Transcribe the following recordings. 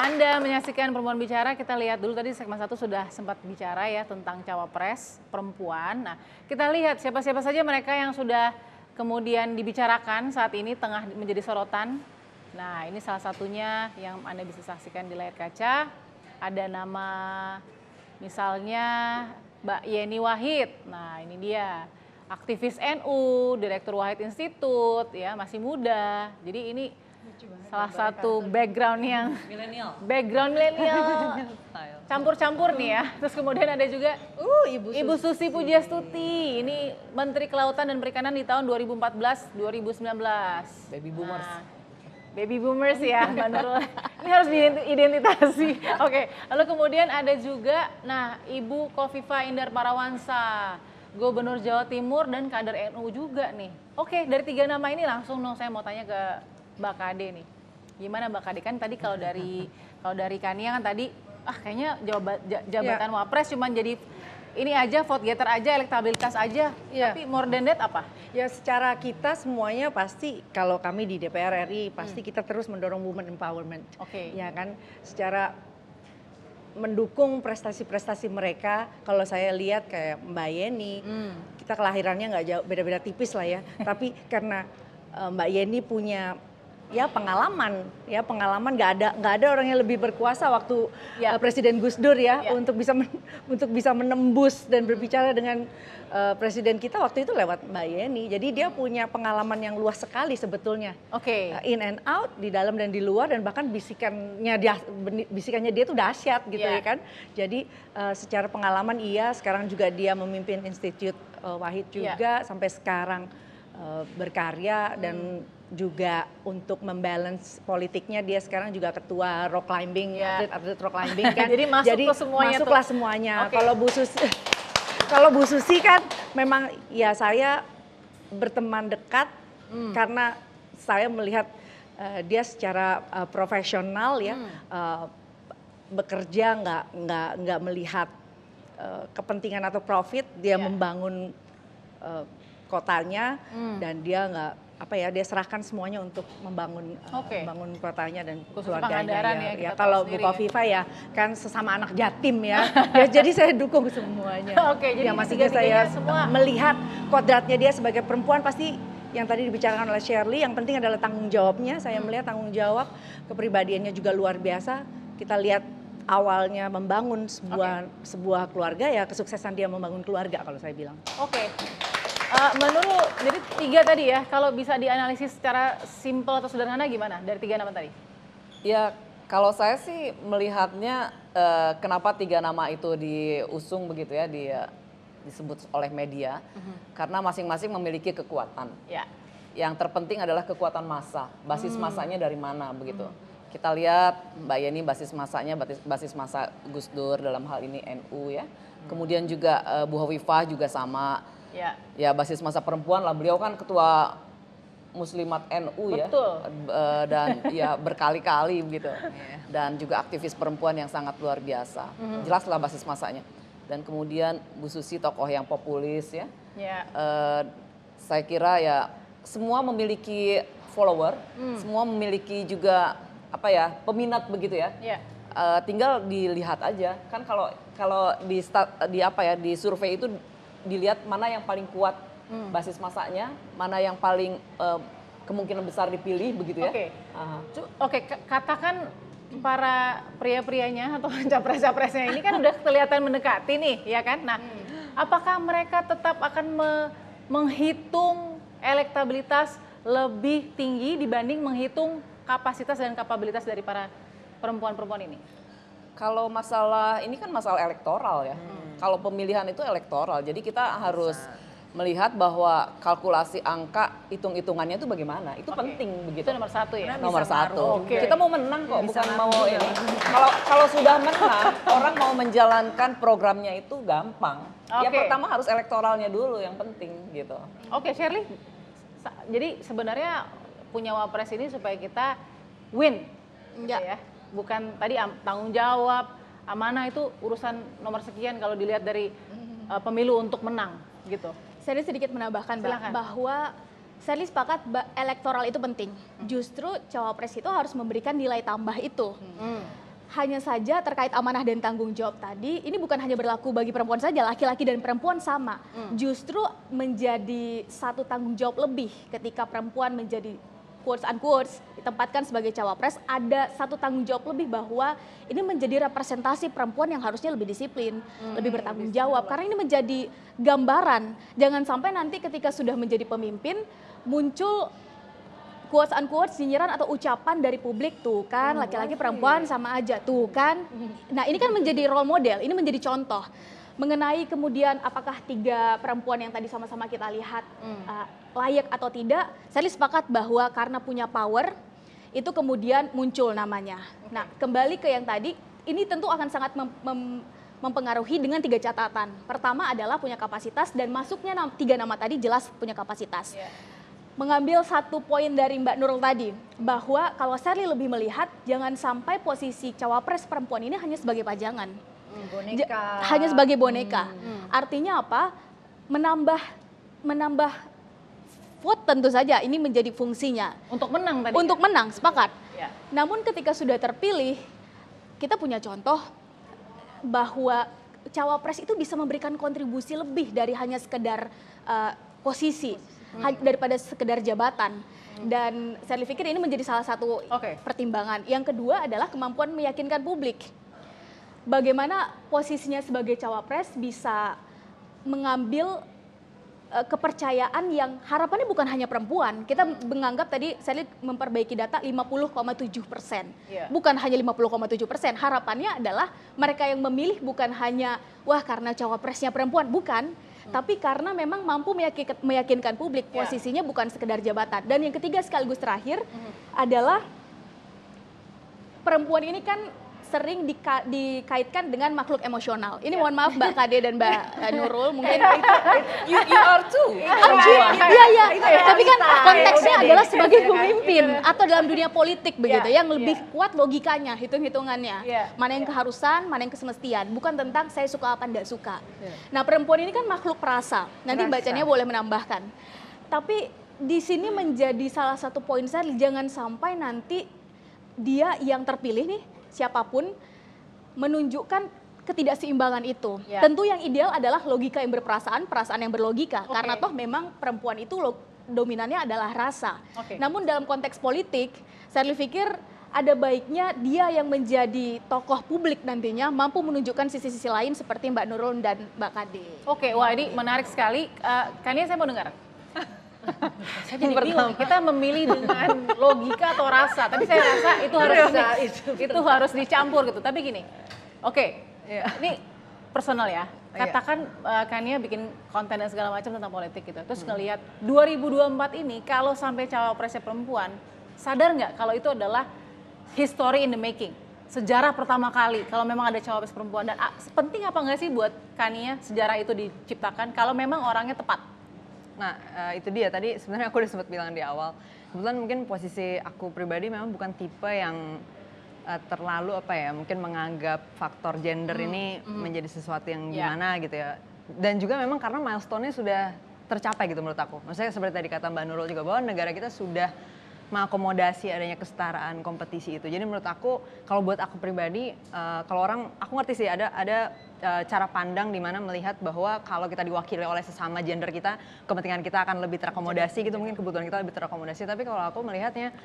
Anda menyaksikan Perempuan Bicara, kita lihat dulu tadi segmen 1 sudah sempat bicara ya tentang cawapres perempuan. Nah, kita lihat siapa-siapa saja mereka yang sudah kemudian dibicarakan saat ini tengah menjadi sorotan. Nah, ini salah satunya yang Anda bisa saksikan di layar kaca. Ada nama misalnya Mbak Yeni Wahid. Nah, ini dia. Aktivis NU, Direktur Wahid Institute, ya masih muda. Jadi ini salah satu background yang milenial campur-campur nih ya. Terus kemudian ada juga Ibu Susi Pujiastuti. Ini Menteri Kelautan dan Perikanan di tahun 2014-2019. Baby boomers. Nah, baby boomers ya, Mbak Nurul. Ini harus diidentifikasi. Oke, lalu kemudian ada juga, nah Ibu Kofifa Indar Parawansa, Gubernur Jawa Timur dan kader NU juga nih. Oke, dari 3 nama ini langsung saya mau tanya ke Mbak Kade nih. Gimana Mbak Kade, kan tadi kalau dari Kania kan tadi kayaknya jabatan Wapres cuman jadi ini aja, vote getter aja, elektabilitas aja. Tapi more than that apa? Ya secara kita semuanya pasti, kalau kami di DPR RI pasti kita terus mendorong women empowerment. Oke. Ya kan, secara mendukung prestasi-prestasi mereka. Kalau saya lihat kayak Mbak Yeni, kita kelahirannya nggak jauh, beda-beda tipis lah ya. Tapi karena Mbak Yeni punya pengalaman nggak ada orang yang lebih berkuasa waktu Presiden Gus Dur untuk bisa menembus dan berbicara dengan presiden kita waktu itu lewat Mbak Yeni. Jadi dia punya pengalaman yang luas sekali sebetulnya. Oke. In and out, di dalam dan di luar, dan bahkan bisikannya dia tuh dahsyat gitu ya kan. Jadi secara pengalaman sekarang juga dia memimpin Institut Wahid juga sampai sekarang berkarya dan juga untuk membalance politiknya dia sekarang juga ketua rock climbing, atlet rock climbing kan. Jadi masuklah semuanya. Okay. Kalau Bu Susi kan memang saya berteman dekat karena saya melihat dia secara profesional bekerja nggak melihat kepentingan atau profit, dia membangun kotanya dan dia dia serahkan semuanya untuk membangun kotanya dan keluarganya. Kalau Bu Kofifa kan sesama anak jatim jadi saya dukung semuanya. Jadi maksudnya saya melihat kodratnya dia sebagai perempuan, pasti yang tadi dibicarakan oleh Shirley, yang penting adalah tanggung jawabnya. Saya melihat tanggung jawab, kepribadiannya juga luar biasa. Kita lihat awalnya membangun sebuah keluarga, kesuksesan dia membangun keluarga kalau saya bilang. Menurut, jadi 3 tadi ya, kalau bisa dianalisis secara simpel atau sederhana gimana dari 3 nama tadi? Ya, kalau saya sih melihatnya kenapa 3 nama itu diusung begitu ya, disebut oleh media, karena masing-masing memiliki kekuatan. Yang terpenting adalah kekuatan massa, basis massanya dari mana begitu. Kita lihat Mbak Yeni basis massanya, basis massa Gus Dur, dalam hal ini NU ya. Kemudian juga Bu Hovifah juga sama. Ya basis massa perempuan lah, beliau kan ketua Muslimat NU. Betul. Dan berkali-kali begitu. Dan juga aktivis perempuan yang sangat luar biasa. Jelaslah basis massanya. Dan kemudian Bu Susi tokoh yang populis ya. Saya kira semua memiliki follower, semua memiliki juga peminat begitu ya. Tinggal dilihat aja kan, kalau di survei itu dilihat mana yang paling kuat basis masanya, mana yang paling kemungkinan besar dipilih begitu ya. Katakan para pria-prianya atau capres-capresnya ini kan udah kelihatan mendekati nih, ya kan? Nah, apakah mereka tetap akan menghitung elektabilitas lebih tinggi dibanding menghitung kapasitas dan kapabilitas dari para perempuan-perempuan ini? Kalau masalah ini kan masalah elektoral ya. Kalau pemilihan itu elektoral, jadi kita harus melihat bahwa kalkulasi angka, hitung-hitungannya itu bagaimana. Itu penting begitu. Itu nomor 1 ya? Nomor 1. Kita mau menang kok, bukan mau ini. Kalau sudah menang, orang mau menjalankan programnya itu gampang. Ya pertama harus elektoralnya dulu yang penting gitu. Shirley, jadi sebenarnya punya Wapres ini supaya kita win. Ya. Bukan tadi tanggung jawab, amanah itu urusan nomor sekian kalau dilihat dari pemilu untuk menang gitu. Saya sedikit menambahkan bahwa saya sepakat elektoral itu penting. Justru cawapres itu harus memberikan nilai tambah itu. hanya saja terkait amanah dan tanggung jawab tadi, ini bukan hanya berlaku bagi perempuan saja, laki-laki dan perempuan sama. Justru menjadi satu tanggung jawab lebih ketika perempuan menjadi quotes unquotes ditempatkan sebagai cawapres, ada satu tanggung jawab lebih bahwa ini menjadi representasi perempuan yang harusnya lebih disiplin, lebih bertanggung jawab. Karena ini menjadi gambaran, jangan sampai nanti ketika sudah menjadi pemimpin muncul quotes unquotes sinyiran atau ucapan dari publik, tuh kan laki-laki perempuan sama aja, tuh kan. Nah ini kan menjadi role model, ini menjadi contoh mengenai kemudian apakah 3 perempuan yang tadi sama-sama kita lihat layak atau tidak. Saya sepakat bahwa karena punya power itu kemudian muncul namanya. Nah kembali ke yang tadi, ini tentu akan sangat mempengaruhi dengan 3 catatan. Pertama adalah punya kapasitas, dan masuknya 3 nama tadi jelas punya kapasitas. Mengambil satu poin dari Mbak Nurul tadi, bahwa kalau Sherly lebih melihat jangan sampai posisi cawapres perempuan ini hanya sebagai pajangan, boneka, hanya sebagai boneka. Artinya apa? Menambah vote tentu saja, ini menjadi fungsinya. Untuk menang tadi. Untuk menang, sepakat. Ya. Namun ketika sudah terpilih, kita punya contoh bahwa cawapres itu bisa memberikan kontribusi lebih dari hanya sekedar posisi. Daripada sekedar jabatan. Dan saya pikir ini menjadi salah satu pertimbangan. Yang kedua adalah kemampuan meyakinkan publik. Bagaimana posisinya sebagai cawapres bisa mengambil kepercayaan yang harapannya bukan hanya perempuan. Kita menganggap tadi saya memperbaiki data 50,7%. Bukan hanya 50,7%. Harapannya adalah mereka yang memilih bukan hanya wah karena cawapresnya perempuan, bukan. Tapi karena memang mampu meyakinkan publik, posisinya bukan sekedar jabatan. Dan yang ketiga sekaligus terakhir adalah perempuan ini kan sering dikaitkan dengan makhluk emosional. Ini mohon maaf Mbak Kade dan Mbak Nurul, mungkin You are too. Iya. Tapi kan konteksnya adalah sebagai pemimpin atau dalam dunia politik begitu, yang lebih kuat logikanya, hitung-hitungannya. Mana yang keharusan, mana yang kesemestian. Bukan tentang saya suka apa enggak suka. Nah perempuan ini kan makhluk perasa. Nanti bacanya boleh menambahkan. Tapi di sini menjadi salah satu poin saya, jangan sampai nanti dia yang terpilih nih, siapapun menunjukkan ketidakseimbangan itu. Tentu yang ideal adalah logika yang berperasaan, perasaan yang berlogika. Karena toh memang perempuan itu dominannya adalah rasa. Namun dalam konteks politik, saya pikir ada baiknya dia yang menjadi tokoh publik nantinya mampu menunjukkan sisi-sisi lain seperti Mbak Nurul dan Mbak Kade. Wah ini menarik sekali. Kayaknya saya mau dengar. Saya jadi bingung, kita memilih dengan logika atau rasa. Tapi saya rasa itu harus dicampur gitu. Tapi gini, ini personal ya. Katakan Kania bikin konten dan segala macam tentang politik gitu. Terus ngelihat 2024 ini kalau sampai cawapresnya perempuan, sadar nggak kalau itu adalah history in the making, sejarah pertama kali kalau memang ada cawapres perempuan. Dan penting apa nggak sih buat Kania sejarah itu diciptakan kalau memang orangnya tepat? Nah itu dia, tadi sebenarnya aku udah sempat bilang di awal, kebetulan mungkin posisi aku pribadi memang bukan tipe yang terlalu mungkin menganggap faktor gender ini menjadi sesuatu yang gimana gitu ya. Dan juga memang karena milestone-nya sudah tercapai gitu menurut aku. Maksudnya seperti tadi kata Mbak Nurul juga, bahwa negara kita sudah mengakomodasi adanya kesetaraan kompetisi itu. Jadi menurut aku, kalau buat aku pribadi, kalau orang, aku ngerti sih ada cara pandang di mana melihat bahwa kalau kita diwakili oleh sesama gender kita, kepentingan kita akan lebih terakomodasi gitu, mungkin kebutuhan kita lebih terakomodasi. Tapi kalau aku melihatnya,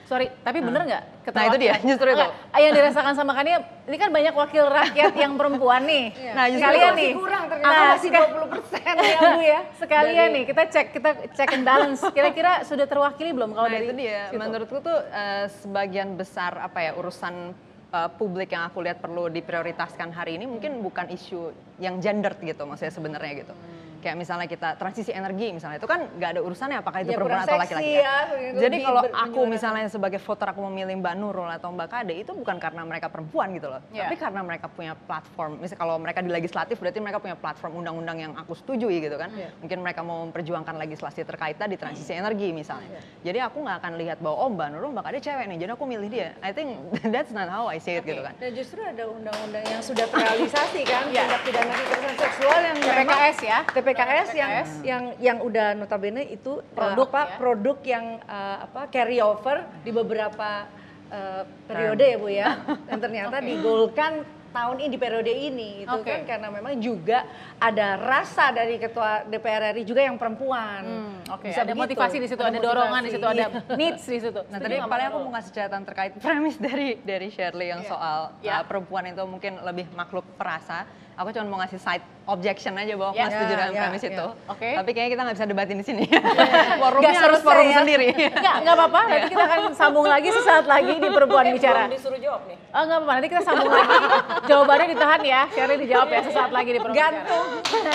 tapi bener nggak? Nah itu dia, justru itu. Yang dirasakan sama Kania, ini kan banyak wakil rakyat yang perempuan nih. Nah sekalian nih. Kurang ternyata masih 20% ya Bu ya. Sekalian nih, kita check and balance. Kira-kira sudah terwakili belum kalau dari itu dia. Menurutku tuh sebagian besar urusan publik yang aku lihat perlu diprioritaskan hari ini mungkin bukan isu yang gendered gitu, maksudnya sebenarnya gitu. Kayak misalnya kita transisi energi misalnya, itu kan nggak ada urusannya apakah itu perempuan atau laki-laki. Jadi kalau aku misalnya sebagai voter aku memilih Mbak Nurul atau Mbak Kade, itu bukan karena mereka perempuan gitu loh, tapi karena mereka punya platform. Misalnya kalau mereka di legislatif berarti mereka punya platform undang-undang yang aku setujui gitu kan. Mungkin mereka mau memperjuangkan legislasi terkait tadi transisi energi misalnya. Jadi aku nggak akan lihat bahwa Mbak Nurul, Mbak Kade cewek nih, jadi aku milih dia. I think that's not how I see it gitu kan. Dan justru ada undang-undang yang sudah terrealisasi kan, tindak pidana kekerasan seksual yang TPKS ya. TPKS yang udah notabene itu produk yang carry over di beberapa periode ya Bu ya. Dan ternyata digolkan tahun ini di periode ini itu kan karena memang juga ada rasa dari ketua DPR RI juga yang perempuan. Ada motivasi di situ, ada dorongan di situ, ada needs di situ. Nah tadi paling aku mau ngasih catatan terkait premis dari Shirley yang soal perempuan itu mungkin lebih makhluk perasa. Aku cuma mau ngasih side objection aja bahwa aku nggak setuju dengan premis itu. Tapi kayaknya kita nggak bisa debatin di sini. Forumnya harus forum sendiri. Nggak apa-apa, nanti kita akan sambung lagi sesaat lagi di Perempuan Bicara. Disuruh jawab nih. Oh nggak apa-apa, nanti kita sambung lagi. Jawabannya ditahan ya, Shirley dijawab ya sesaat lagi di Perempuan Bicara.